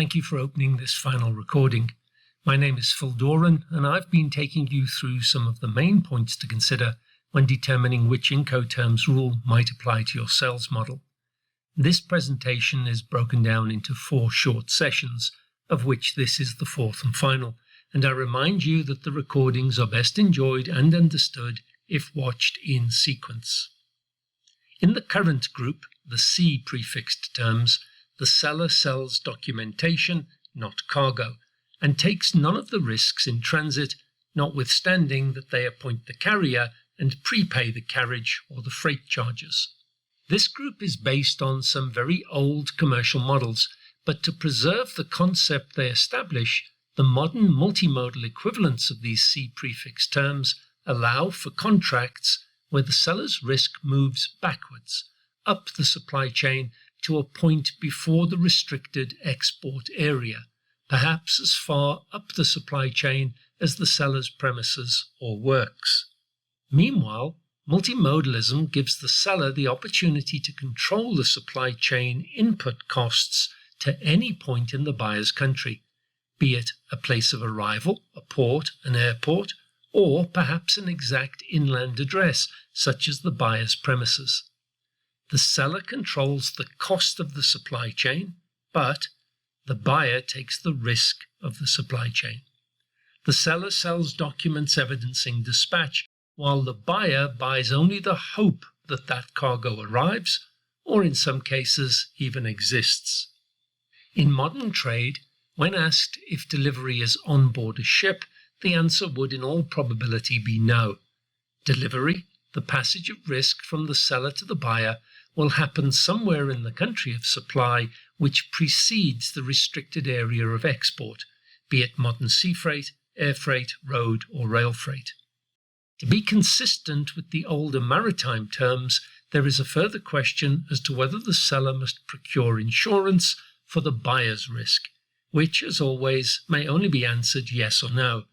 Thank you for opening this final recording. My name is Phil Doran, and I've been taking you through some of the main points to consider when determining which Incoterms rule might apply to your sales model. This presentation is broken down into 4 short sessions, of which this is the 4th and final, and I remind you that the recordings are best enjoyed and understood if watched in sequence. In the current group, the C prefixed terms, the seller sells documentation, not cargo, and takes none of the risks in transit, notwithstanding that they appoint the carrier and prepay the carriage or the freight charges. This group is based on some very old commercial models, but to preserve the concept they establish, the modern multimodal equivalents of these C prefix terms allow for contracts where the seller's risk moves backwards, up the supply chain to a point before the restricted export area, perhaps as far up the supply chain as the seller's premises or works. Meanwhile, multimodalism gives the seller the opportunity to control the supply chain input costs to any point in the buyer's country, be it a place of arrival, a port, an airport, or perhaps an exact inland address, such as the buyer's premises. The seller controls the cost of the supply chain, but the buyer takes the risk of the supply chain. The seller sells documents evidencing dispatch, while the buyer buys only the hope that that cargo arrives, or in some cases even exists. In modern trade, when asked if delivery is on board a ship, the answer would in all probability be no. Delivery, the passage of risk from the seller to the buyer, will happen somewhere in the country of supply which precedes the restricted area of export, be it modern sea freight, air freight, road or rail freight. To be consistent with the older maritime terms, there is a further question as to whether the seller must procure insurance for the buyer's risk, which, as always, may only be answered yes or no,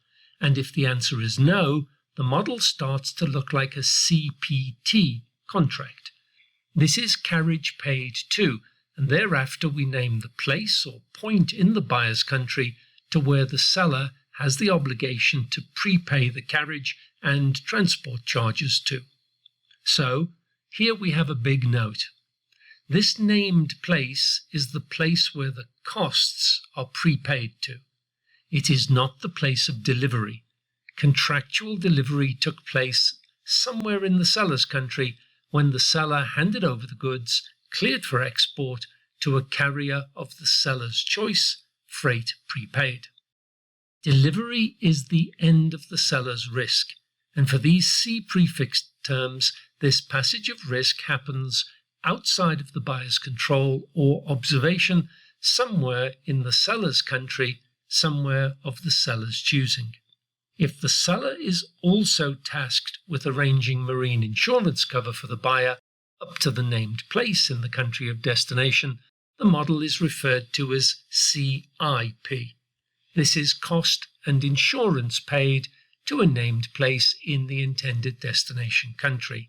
and if the answer is no, the model starts to look like a CPT contract. This is carriage paid to, and thereafter we name the place or point in the buyer's country to where the seller has the obligation to prepay the carriage and transport charges to. So, here we have a big note. This named place is the place where the costs are prepaid to. It is not the place of delivery. Contractual delivery took place somewhere in the seller's country when the seller handed over the goods, cleared for export, to a carrier of the seller's choice, freight prepaid. Delivery is the end of the seller's risk, and for these C prefixed terms, this passage of risk happens outside of the buyer's control or observation, somewhere in the seller's country, somewhere of the seller's choosing. If the seller is also tasked with arranging marine insurance cover for the buyer up to the named place in the country of destination, the model is referred to as CIP. This is cost and insurance paid to a named place in the intended destination country.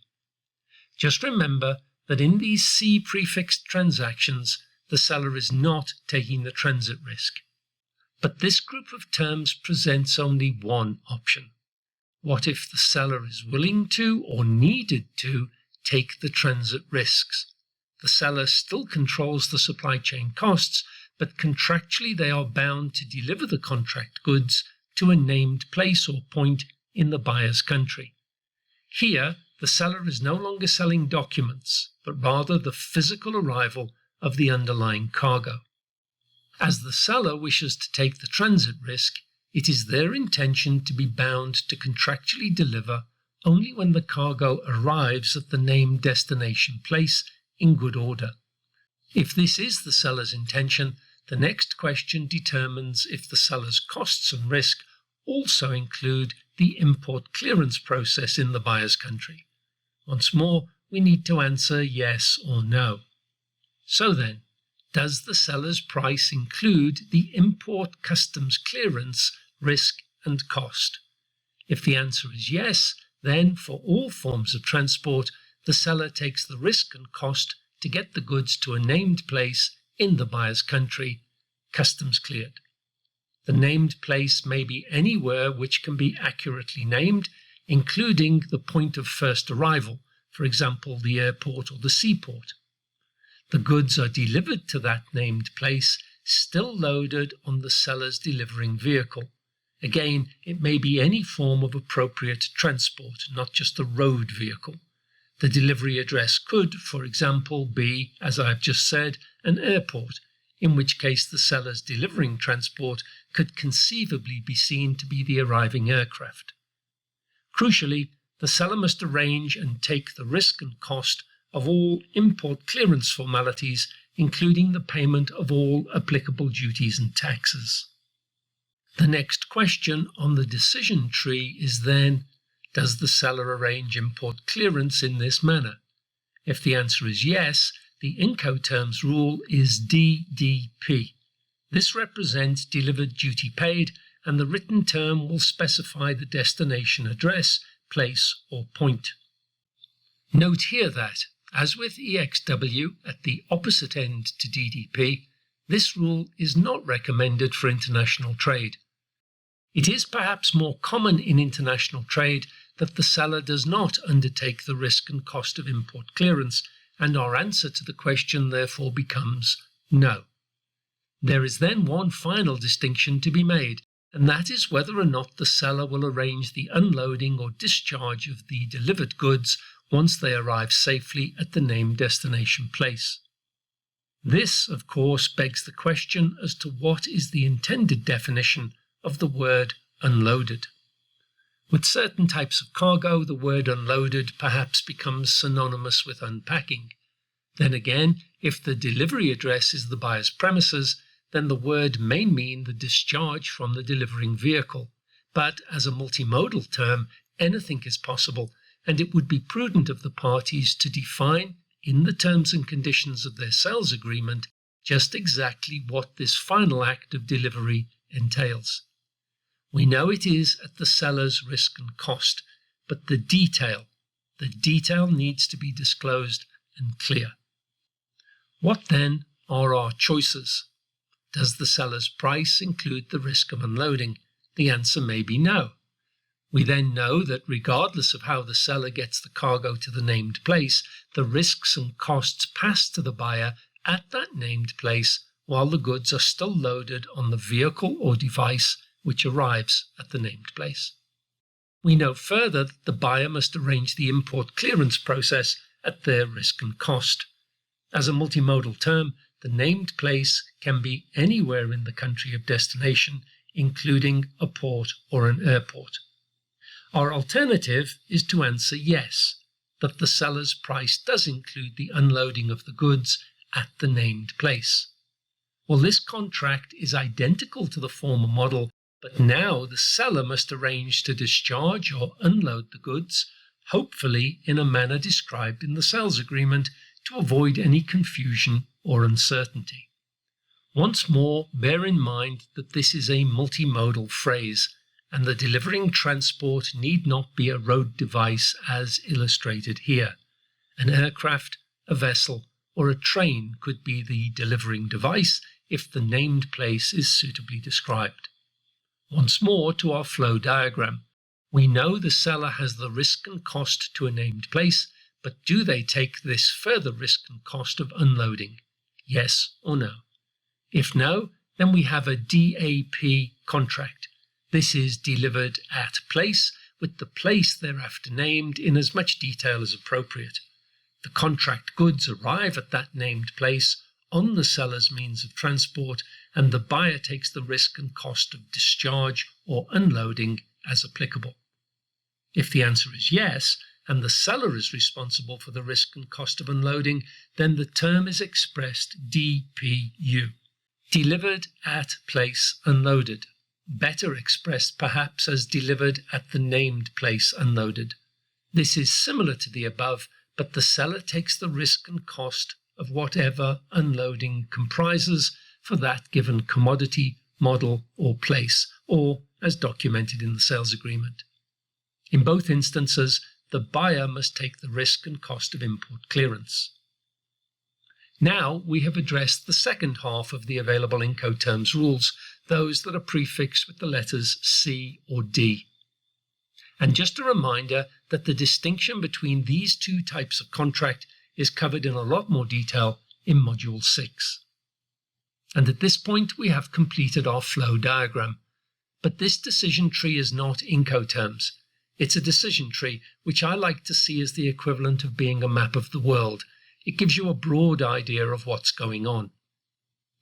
Just remember that in these C prefixed transactions, the seller is not taking the transit risk. But this group of terms presents only one option. What if the seller is willing to or needed to take the transit risks? The seller still controls the supply chain costs, but contractually they are bound to deliver the contract goods to a named place or point in the buyer's country. Here, the seller is no longer selling documents, but rather the physical arrival of the underlying cargo. As the seller wishes to take the transit risk, it is their intention to be bound to contractually deliver only when the cargo arrives at the named destination place in good order. If this is the seller's intention, the next question determines if the seller's costs and risk also include the import clearance process in the buyer's country. Once more, we need to answer yes or no. So then, does the seller's price include the import customs clearance, risk and cost? If the answer is yes, then for all forms of transport, the seller takes the risk and cost to get the goods to a named place in the buyer's country, customs cleared. The named place may be anywhere which can be accurately named, including the point of first arrival, for example, the airport or the seaport. The goods are delivered to that named place, still loaded on the seller's delivering vehicle. Again, it may be any form of appropriate transport, not just a road vehicle. The delivery address could, for example, be, as I've just said, an airport, in which case the seller's delivering transport could conceivably be seen to be the arriving aircraft. Crucially, the seller must arrange and take the risk and cost of all import clearance formalities, including the payment of all applicable duties and taxes. The next question on the decision tree is then, does the seller arrange import clearance in this manner? If the answer is yes, the Incoterms rule is DDP. This represents delivered duty paid, and the written term will specify the destination address, place, or point. Note here that, as with EXW at the opposite end to DDP, this rule is not recommended for international trade. It is perhaps more common in international trade that the seller does not undertake the risk and cost of import clearance, and our answer to the question therefore becomes no. There is then one final distinction to be made, and that is whether or not the seller will arrange the unloading or discharge of the delivered goods once they arrive safely at the named destination place. This, of course, begs the question as to what is the intended definition of the word unloaded. With certain types of cargo, the word unloaded perhaps becomes synonymous with unpacking. Then again, if the delivery address is the buyer's premises, then the word may mean the discharge from the delivering vehicle. But as a multimodal term, anything is possible, and it would be prudent of the parties to define, in the terms and conditions of their sales agreement, just exactly what this final act of delivery entails. We know it is at the seller's risk and cost, but the detail needs to be disclosed and clear. What then are our choices? Does the seller's price include the risk of unloading? The answer may be no. We then know that regardless of how the seller gets the cargo to the named place, the risks and costs pass to the buyer at that named place while the goods are still loaded on the vehicle or device which arrives at the named place. We know further that the buyer must arrange the import clearance process at their risk and cost. As a multimodal term, the named place can be anywhere in the country of destination, including a port or an airport. Our alternative is to answer yes, that the seller's price does include the unloading of the goods at the named place. Well, this contract is identical to the former model, but now the seller must arrange to discharge or unload the goods, hopefully in a manner described in the sales agreement, to avoid any confusion or uncertainty. Once more, bear in mind that this is a multimodal phrase, and the delivering transport need not be a road device as illustrated here. An aircraft, a vessel, or a train could be the delivering device if the named place is suitably described. Once more to our flow diagram. We know the seller has the risk and cost to a named place, but do they take this further risk and cost of unloading? Yes or no? If no, then we have a DAP contract. This is delivered at place, with the place thereafter named in as much detail as appropriate. The contract goods arrive at that named place on the seller's means of transport, and the buyer takes the risk and cost of discharge or unloading as applicable. If the answer is yes, and the seller is responsible for the risk and cost of unloading, then the term is expressed DPU, delivered at place unloaded, better expressed perhaps as delivered at the named place unloaded. This is similar to the above, but the seller takes the risk and cost of whatever unloading comprises for that given commodity, model, or place, or as documented in the sales agreement. In both instances, the buyer must take the risk and cost of import clearance. Now we have addressed the second half of the available Incoterms rules, those that are prefixed with the letters C or D. And just a reminder that the distinction between these two types of contract is covered in a lot more detail in Module 6. And at this point we have completed our flow diagram. But this decision tree is not Incoterms. It's a decision tree, which I like to see as the equivalent of being a map of the world. It gives you a broad idea of what's going on.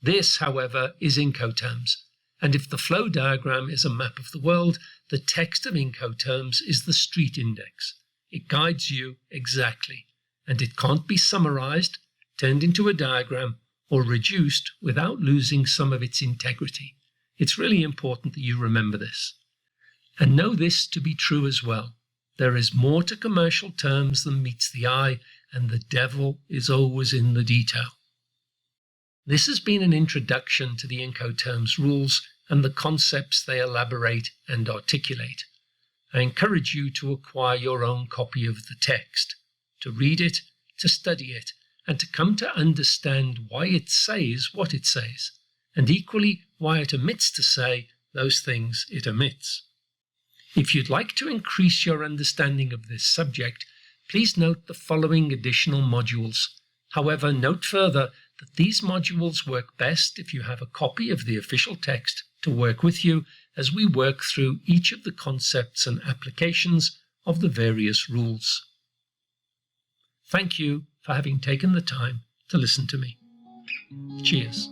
This, however, is Incoterms. And if the flow diagram is a map of the world, the text of Incoterms is the street index. It guides you exactly, and it can't be summarized, turned into a diagram, or reduced without losing some of its integrity. It's really important that you remember this. And know this to be true as well. There is more to commercial terms than meets the eye, and the devil is always in the detail. This has been an introduction to the Incoterms rules and the concepts they elaborate and articulate. I encourage you to acquire your own copy of the text, to read it, to study it, and to come to understand why it says what it says, and equally why it omits to say those things it omits. If you'd like to increase your understanding of this subject, please note the following additional modules. However, note further that these modules work best if you have a copy of the official text to work with you as we work through each of the concepts and applications of the various rules. Thank you for having taken the time to listen to me. Cheers.